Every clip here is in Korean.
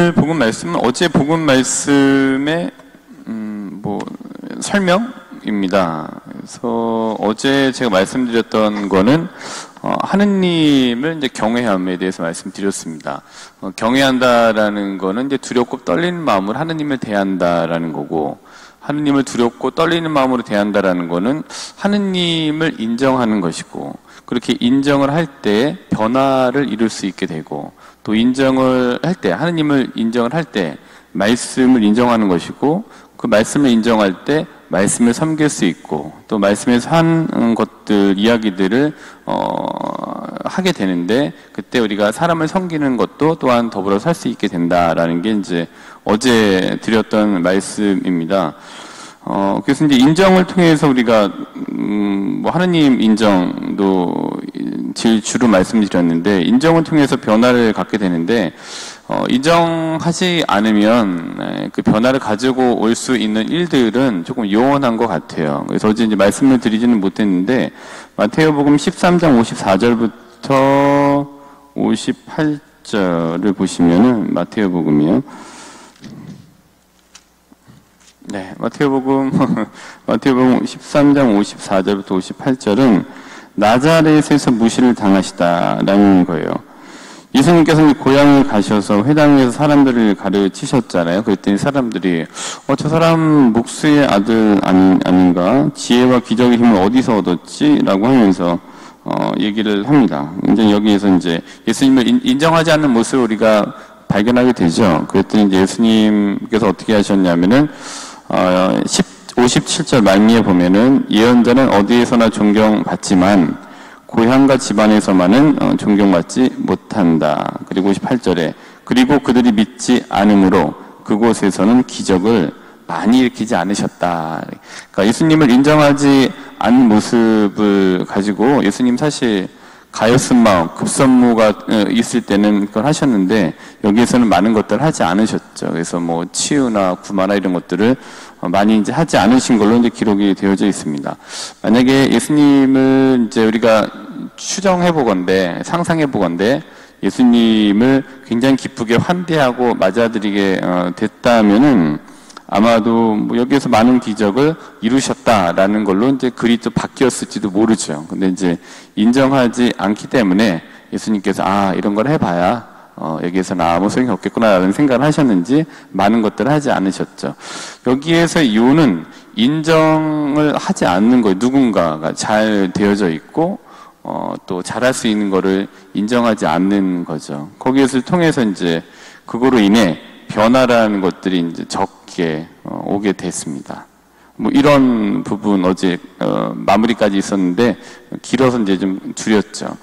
오늘 복음 말씀은 어제 복음 말씀의 설명입니다. 그래서 어제 제가 말씀드렸던 거는 하느님을 이제 경외함에 대해서 말씀드렸습니다. 경외한다라는 거는 이제 두렵고 떨리는 마음으로 하느님을 대한다라는 거고, 하느님을 두렵고 떨리는 마음으로 대한다라는 거는 하느님을 인정하는 것이고, 그렇게 인정을 할 때 변화를 이룰 수 있게 되고, 또 인정을 할 때, 하느님을 인정을 할 때 말씀을 인정하는 것이고, 그 말씀을 인정할 때 말씀을 섬길 수 있고, 또 말씀에서 한 것들, 이야기들을 하게 되는데, 그때 우리가 사람을 섬기는 것도 또한 더불어 살 수 있게 된다라는 게 이제 어제 드렸던 말씀입니다. 그래서 이제 인정을 통해서 우리가 하느님 인정도 제일 주로 말씀드렸는데, 인정을 통해서 변화를 갖게 되는데, 인정하지 않으면 그 변화를 가지고 올 수 있는 일들은 조금 요원한 것 같아요. 그래서 어제 이제 말씀을 드리지는 못했는데, 마태복음 13장 54절부터 58절을 보시면은, 마태복음이요. 네, 마태복음 13장 54절부터 58절은 나자렛에서 무시를 당하시다라는 거예요. 예수님께서는 고향을 가셔서 회당에서 사람들을 가르치셨잖아요. 그랬더니 사람들이 저 사람 목수의 아들 아닌가? 지혜와 기적의 힘을 어디서 얻었지? 라고 하면서 얘기를 합니다. 이제 여기에서 이제 예수님을 인정하지 않는 모습을 우리가 발견하게 되죠. 그랬더니 이제 예수님께서 어떻게 하셨냐면은 57절 말미에 보면은 예언자는 어디에서나 존경받지만 고향과 집안에서만은 존경받지 못한다. 그리고 58절에 그리고 그들이 믿지 않으므로 그곳에서는 기적을 많이 일으키지 않으셨다. 그러니까 예수님을 인정하지 않은 모습을 가지고, 예수님 사실 가엾은 마음, 급선무가 있을 때는 그걸 하셨는데, 여기에서는 많은 것들을 하지 않으셨죠. 그래서 치유나 구마나 이런 것들을 많이 이제 하지 않으신 걸로 이제 기록이 되어져 있습니다. 만약에 예수님을 이제 우리가 추정해보건대, 상상해보건대, 예수님을 굉장히 기쁘게 환대하고 맞아들이게 됐다면은, 아마도 여기에서 많은 기적을 이루셨다라는 걸로 이제 글이 또 바뀌었을지도 모르죠. 근데 이제 인정하지 않기 때문에 예수님께서 이런 걸 해봐야 여기에서는 아무 소용이 없겠구나라는 생각을 하셨는지 많은 것들을 하지 않으셨죠. 여기에서 이유는 인정을 하지 않는 거예요. 누군가가 잘 되어져 있고 또 잘할 수 있는 거를 인정하지 않는 거죠. 거기에서 통해서 이제 그거로 인해 변화라는 것들이 이제 적게 오게 됐습니다. 이런 부분 어제 마무리까지 있었는데 길어서 이제 좀 줄였죠.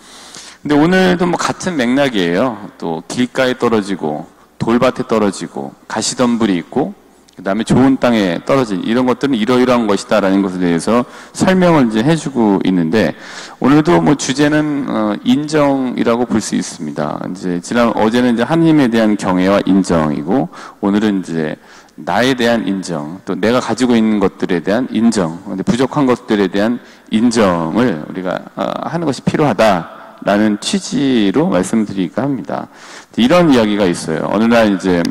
근데 오늘도 같은 맥락이에요. 또 길가에 떨어지고 돌밭에 떨어지고 가시덤불이 있고 그 다음에 좋은 땅에 떨어진 이런 것들은 이러이러한 것이다라는 것에 대해서 설명을 이제 해주고 있는데, 오늘도 주제는 인정이라고 볼 수 있습니다. 이제 어제는 이제 하나님에 대한 경외와 인정이고, 오늘은 이제 나에 대한 인정, 또 내가 가지고 있는 것들에 대한 인정, 근데 부족한 것들에 대한 인정을 우리가 하는 것이 필요하다라는 취지로 말씀드리기가 합니다. 이런 이야기가 있어요. 어느 날 이제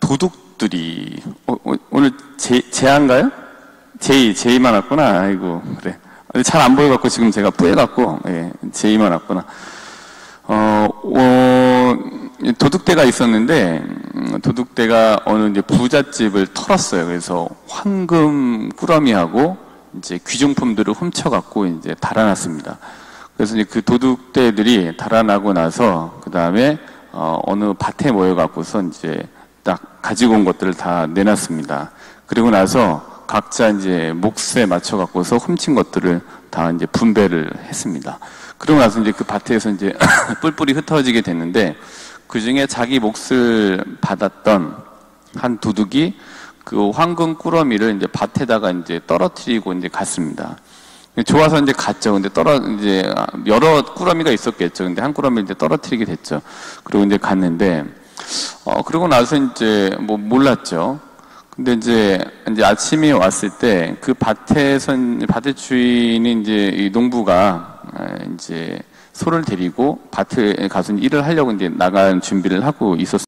도둑들이 오늘 제한가요? 제이만 왔구나. 아이고, 그래. 잘 안 보여갖고 지금 제가 뿌해갖고 제이만 왔구나. 도둑대가 있었는데 도둑대가 어느 이제 부잣집을 털었어요. 그래서 황금 꾸러미하고 이제 귀중품들을 훔쳐갖고 이제 달아났습니다. 그래서 이제 그 도둑대들이 달아나고 나서 그 다음에 어느 밭에 모여갖고서 이제 딱 가지고 온 것들을 다 내놨습니다. 그리고 나서 각자 이제 몫에 맞춰 갖고서 훔친 것들을 다 이제 분배를 했습니다. 그러고 나서 이제 그 밭에서 이제 뿔뿔이 흩어지게 됐는데, 그 중에 자기 몫을 받았던 한 도둑이 그 황금 꾸러미를 이제 밭에다가 이제 떨어뜨리고 이제 갔습니다. 좋아서 이제 갔죠. 근데 이제 여러 꾸러미가 있었겠죠. 근데 한 꾸러미를 이제 떨어뜨리게 됐죠. 그리고 이제 갔는데, 그러고 나서 이제 몰랐죠. 근데 이제 아침에 왔을 때 그 밭의 주인이 이제 이 농부가 이제 소를 데리고 밭에 가서 일을 하려고 이제 나간 준비를 하고 있었어요.